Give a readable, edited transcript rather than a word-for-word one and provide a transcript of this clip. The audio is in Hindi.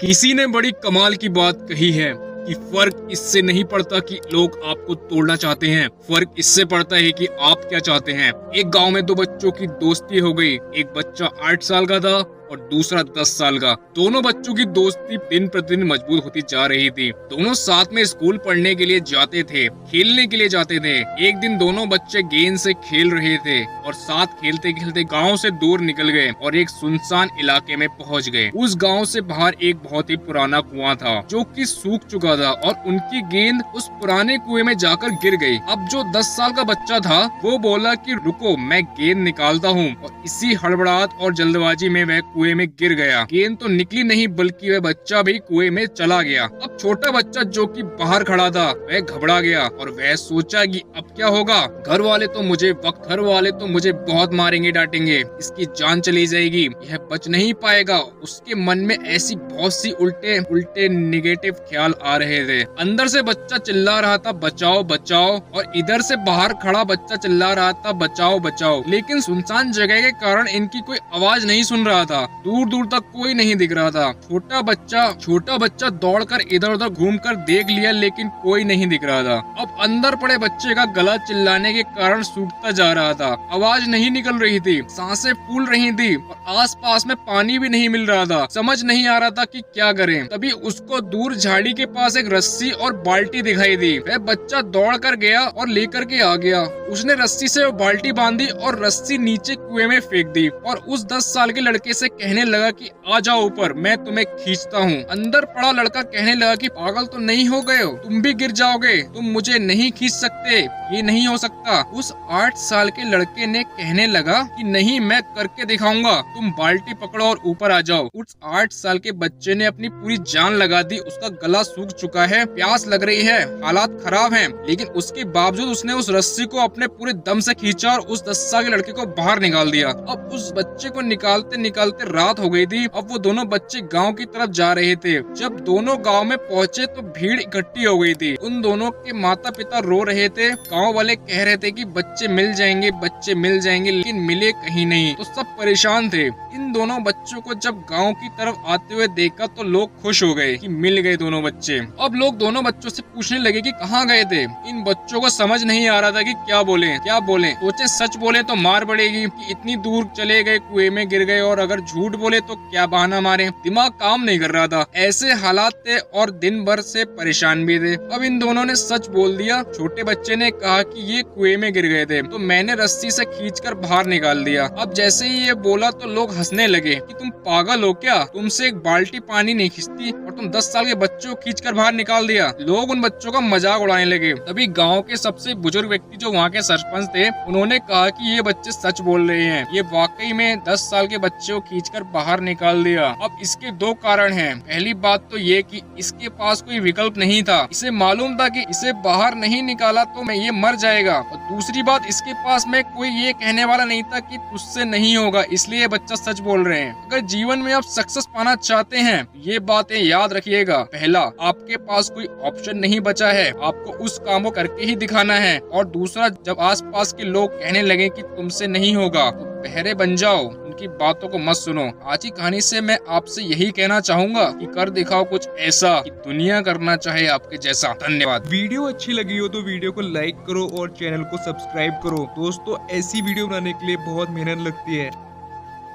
किसी ने बड़ी कमाल की बात कही है कि फर्क इससे नहीं पड़ता कि लोग आपको तोड़ना चाहते हैं, फर्क इससे पड़ता है कि आप क्या चाहते हैं। एक गांव में दो बच्चों की दोस्ती हो गई। एक बच्चा 8 साल का था और दूसरा 10 साल का। दोनों बच्चों की दोस्ती दिन प्रतिदिन मजबूत होती जा रही थी। दोनों साथ में स्कूल पढ़ने के लिए जाते थे, खेलने के लिए जाते थे। एक दिन दोनों बच्चे गेंद से खेल रहे थे और साथ खेलते खेलते गांव से दूर निकल गए और एक सुनसान इलाके में पहुंच गए। उस गांव से बाहर एक बहुत ही पुराना कुआं था जो कि सूख चुका था और उनकी गेंद उस पुराने कुएं में जाकर गिर गई। अब जो 10 साल का बच्चा था वो बोला कि रुको, मैं गेंद निकालता हूँ, और इसी हड़बड़ाहट और जल्दबाजी में वह कुएं में गिर गया। गेंद तो निकली नहीं बल्कि वह बच्चा भी कुएं में चला गया। अब छोटा बच्चा जो कि बाहर खड़ा था वह घबरा गया और वह सोचा कि अब क्या होगा। घर वाले तो मुझे बहुत मारेंगे, डांटेंगे, इसकी जान चली जाएगी, यह बच नहीं पाएगा। उसके मन में ऐसी बहुत सी उल्टे निगेटिव ख्याल आ रहे थे। अंदर से बच्चा चिल्ला रहा था बचाओ बचाओ, और इधर से बाहर खड़ा बच्चा चिल्ला रहा था बचाओ बचाओ। लेकिन सुनसान जगह के कारण इनकी कोई आवाज नहीं सुन रहा था। दूर दूर तक कोई नहीं दिख रहा था। छोटा बच्चा दौड़कर इधर उधर घूमकर देख लिया लेकिन कोई नहीं दिख रहा था। अब अंदर पड़े बच्चे का गला चिल्लाने के कारण सूखता जा रहा था। आवाज नहीं निकल रही थी, सांसें फूल रही थी और आसपास में पानी भी नहीं मिल रहा था। समझ नहीं आ रहा था कि क्या करें। तभी उसको दूर झाड़ी के पास एक रस्सी और बाल्टी दिखाई दी। वह बच्चा दौड़ कर गया और लेकर के आ गया। उसने रस्सी से वो बाल्टी बांधी और रस्सी नीचे कुएं में फेंक दी और उस 10 साल के लड़के से कहने लगा कि आ जाओ ऊपर, मैं तुम्हें खींचता हूँ। अंदर पड़ा लड़का कहने लगा कि पागल तो नहीं हो गए हो, तुम भी गिर जाओगे, तुम मुझे नहीं खींच सकते, ये नहीं हो सकता। उस 8 साल के लड़के ने कहने लगा कि नहीं, मैं करके दिखाऊंगा, तुम बाल्टी पकड़ो और ऊपर आ जाओ। उस 8 साल के बच्चे ने अपनी पूरी जान लगा दी। उसका गला सूख चुका है, प्यास लग रही है, हालात खराब हैं, लेकिन उसके बावजूद उसने उस रस्सी को अपने पूरे दम से खींचा और उस 10 साल के लड़के को बाहर निकाल दिया। अब उस बच्चे को निकालते निकालते रात हो गई थी। अब वो दोनों बच्चे गांव की तरफ जा रहे थे। जब दोनों गांव में पहुंचे तो भीड़ इकट्ठी हो गई थी। उन दोनों के माता पिता रो रहे थे। गांव वाले कह रहे थे कि बच्चे मिल जाएंगे, लेकिन मिले कहीं नहीं। तो सब परेशान थे। इन दोनों बच्चों को जब गांव की तरफ आते हुए देखा तो लोग खुश हो गए कि मिल गए दोनों बच्चे। अब लोग दोनों बच्चों से पूछने लगे कि कहाँ गए थे। इन बच्चों को समझ नहीं आ रहा था कि क्या बोले। सोचे सच बोले तो मार पड़ेगी कि इतनी दूर चले गए, कुएं में गिर गए, और अगर झूठ बोले तो क्या बहाना मारे। दिमाग काम नहीं कर रहा था। ऐसे हालात थे और दिन भर से परेशान भी थे। अब इन दोनों ने सच बोल दिया। छोटे बच्चे ने कहा कि ये कुएं में गिर गए थे तो मैंने रस्सी से खींचकर बाहर निकाल दिया। अब जैसे ही ये बोला तो लोग हंसने लगे कि तुम पागल हो क्या, तुमसे एक बाल्टी पानी नहीं खींचती और तुम 10 साल के बच्चों को खींचकर बाहर निकाल दिया। लोग उन बच्चों का मजाक उड़ाने लगे। तभी गाँव के सबसे बुजुर्ग व्यक्ति जो वहाँ के सरपंच थे, उन्होंने कहा कि ये बच्चे सच बोल रहे हैं, ये वाकई में 10 साल के बच्चे को खींचकर बाहर निकाल दिया। अब इसके दो कारण हैं। पहली बात तो ये कि इसके पास कोई विकल्प नहीं था। इसे मालूम था कि इसे बाहर नहीं निकाला तो मैं ये मर जाएगा, और दूसरी बात इसके पास में कोई ये कहने वाला नहीं था कि तुझसे नहीं होगा, इसलिए ये बच्चा सच बोल रहे हैं। अगर जीवन में आप सक्सेस पाना चाहते हैं, ये बातें याद रखिएगा। पहला, आपके पास कोई ऑप्शन नहीं बचा है, आपको उस काम को करके ही दिखाना है। और दूसरा, जब आसपास के लोग कहने लगे कि तुमसे नहीं होगा तो बहरे बन जाओ, उनकी बातों को मत सुनो। आज की कहानी से मैं आपसे यही कहना चाहूंगा कि कर दिखाओ कुछ ऐसा कि दुनिया करना चाहे आपके जैसा। धन्यवाद। वीडियो अच्छी लगी हो तो वीडियो को लाइक करो और चैनल को सब्सक्राइब करो। दोस्तों, ऐसी वीडियो बनाने के लिए बहुत मेहनत लगती है।